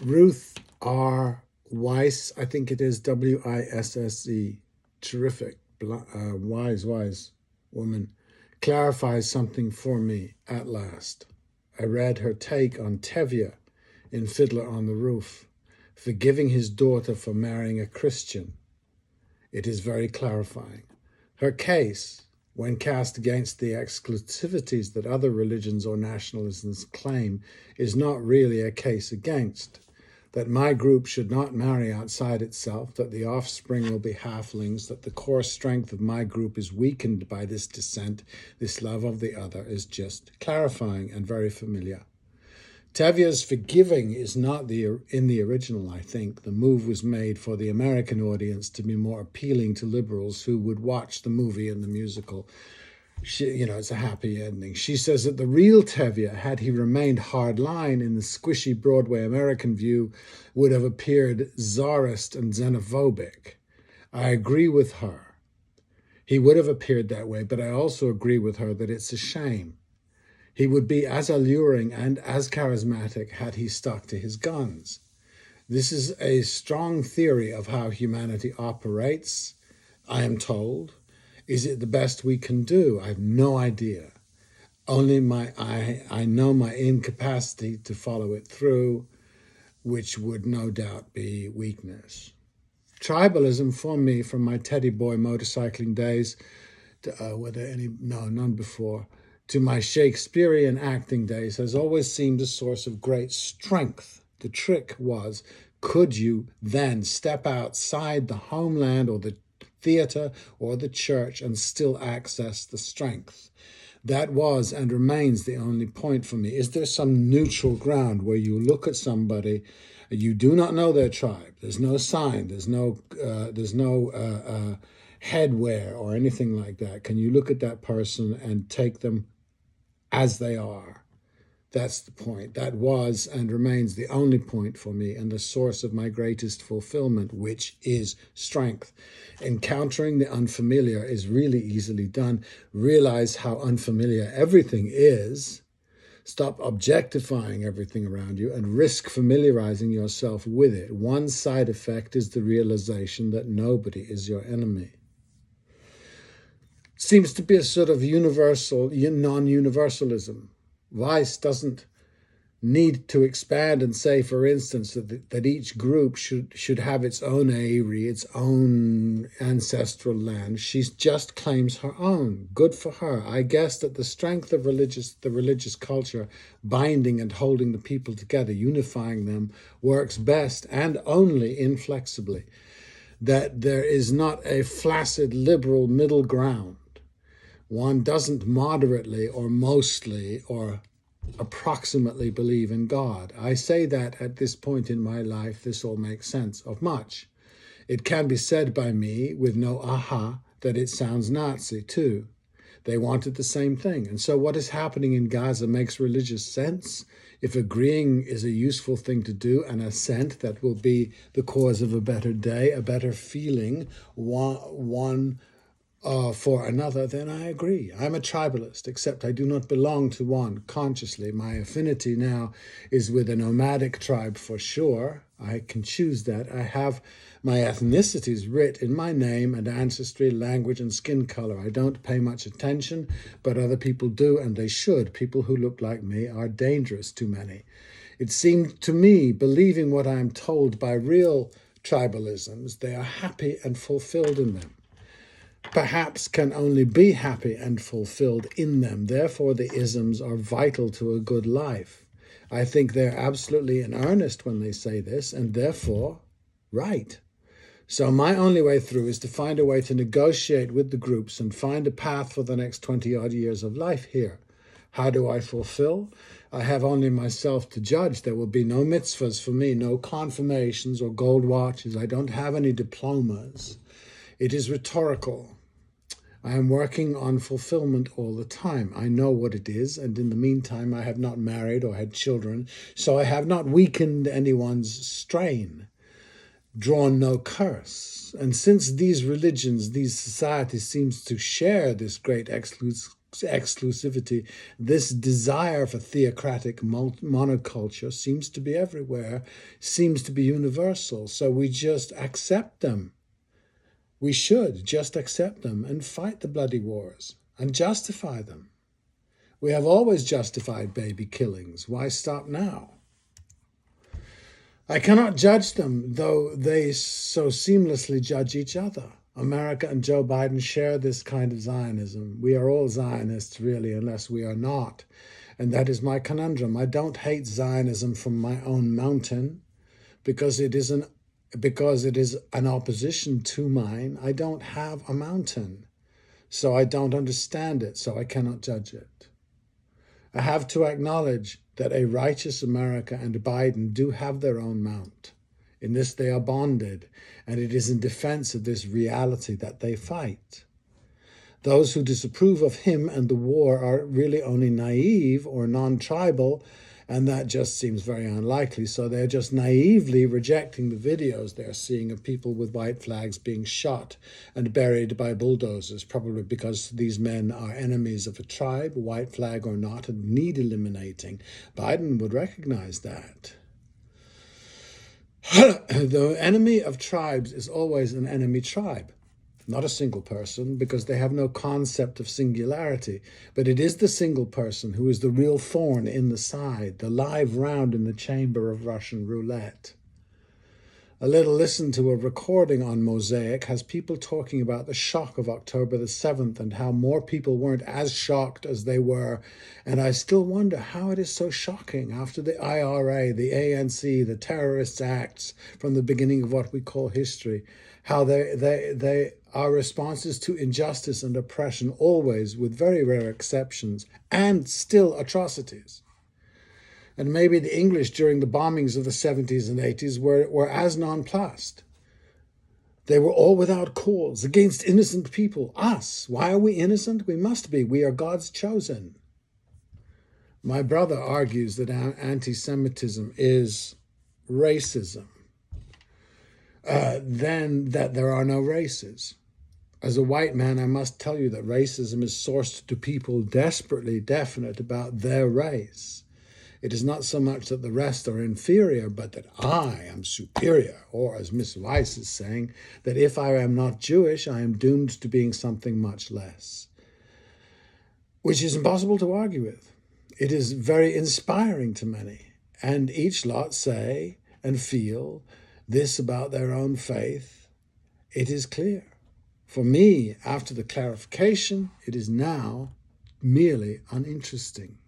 Ruth R. Weiss, I think it is Wisse, terrific, wise woman, clarifies something for me at last. I read her take on Tevye in Fiddler on the Roof, forgiving his daughter for marrying a Christian. It is very clarifying. Her case, when cast against the exclusivities that other religions or nationalisms claim, is not really a case against. That my group should not marry outside itself, that the offspring will be halflings, that the core strength of my group is weakened by this dissent, this love of the other, is just clarifying and very familiar. Tevye's forgiving is not in the original, I think. The move was made for the American audience to be more appealing to liberals who would watch the movie and the musical. It's a happy ending. She says that the real Tevye, had he remained hardline in the squishy Broadway American view, would have appeared czarist and xenophobic. I agree with her. He would have appeared that way, but I also agree with her that it's a shame. He would be as alluring and as charismatic had he stuck to his guns. This is a strong theory of how humanity operates, I am told. Is it the best we can do? I have no idea. Only I know my incapacity to follow it through, which would no doubt be weakness. Tribalism for me, from my teddy boy motorcycling days, were there any? No, none before, to my Shakespearean acting days, has always seemed a source of great strength. The trick was, could you then step outside the homeland or the theater or the church and still access the strength? That was and remains the only point for me. Is there some neutral ground where you look at somebody, you do not know their tribe, there's no sign, there's no headwear or anything like that? Can you look at that person and take them as they are? That's the point. That was and remains the only point for me and the source of my greatest fulfillment, which is strength. Encountering the unfamiliar is really easily done. Realize how unfamiliar everything is. Stop objectifying everything around you and risk familiarizing yourself with it. One side effect is the realization that nobody is your enemy. Seems to be a sort of universal, non-universalism. Weiss doesn't need to expand and say, for instance, that each group should have its own Aerie, its own ancestral land. She just claims her own. Good for her. I guess that the strength of the religious culture, binding and holding the people together, unifying them, works best and only inflexibly. That there is not a flaccid liberal middle ground. One doesn't moderately or mostly or approximately believe in God. I say that at this point in my life, this all makes sense of much. It can be said by me with no aha that it sounds Nazi too. They wanted the same thing. And so what is happening in Gaza makes religious sense. If agreeing is a useful thing to do, an assent that will be the cause of a better day, a better feeling, one for another, then I agree. I'm a tribalist, except I do not belong to one consciously. My affinity now is with a nomadic tribe for sure. I can choose that. I have my ethnicities writ in my name and ancestry, language, and skin color. I don't pay much attention, but other people do, and they should. People who look like me are dangerous to many. It seemed to me, believing what I am told by real tribalisms, they are happy and fulfilled in them. Perhaps can only be happy and fulfilled in them. Therefore, the isms are vital to a good life. I think they're absolutely in earnest when they say this, and therefore, right. So my only way through is to find a way to negotiate with the groups and find a path for the next 20-odd years of life here. How do I fulfill? I have only myself to judge. There will be no mitzvahs for me, no confirmations or gold watches. I don't have any diplomas. It is rhetorical. I am working on fulfillment all the time. I know what it is, and in the meantime I have not married or had children, so I have not weakened anyone's strain, drawn no curse. And since these religions, these societies seems to share this great exclusivity, this desire for theocratic monoculture seems to be everywhere, seems to be universal. So we just accept them. We should just accept them and fight the bloody wars and justify them. We have always justified baby killings. Why stop now? I cannot judge them, though they so seamlessly judge each other. America and Joe Biden share this kind of Zionism. We are all Zionists, really, unless we are not. And that is my conundrum. I don't hate Zionism from my own mountain because it is an opposition to mine. I don't have a mountain, so I don't understand it, so I cannot judge it. I have to acknowledge that a righteous America and Biden do have their own mount. In this they are bonded, and it is in defense of this reality that they fight. Those who disapprove of him and the war are really only naive or non-tribal, and that just seems very unlikely. So they're just naively rejecting the videos they're seeing of people with white flags being shot and buried by bulldozers, probably because these men are enemies of a tribe, white flag or not, and need eliminating. Biden would recognize that. The enemy of tribes is always an enemy tribe, not a single person, because they have no concept of singularity, but it is the single person who is the real thorn in the side, the live round in the chamber of Russian roulette. A little listen to a recording on Mosaic has people talking about the shock of October the 7th and how more people weren't as shocked as they were. And I still wonder how it is so shocking after the IRA, the ANC, the terrorist acts from the beginning of what we call history, how they are responses to injustice and oppression always, with very rare exceptions, and still atrocities. And maybe the English during the bombings of the 70s and 80s were as nonplussed. They were all without cause, against innocent people. Us. Why are we innocent? We must be. We are God's chosen. My brother argues that anti-Semitism is racism. Then that there are no races. As a white man, I must tell you that racism is sourced to people desperately definite about their race. It is not so much that the rest are inferior, but that I am superior, or as Miss Weiss is saying, that if I am not Jewish, I am doomed to being something much less, which is impossible to argue with. It is very inspiring to many, and each lot say and feel this about their own faith. It is clear. For me, after the clarification, it is now merely uninteresting.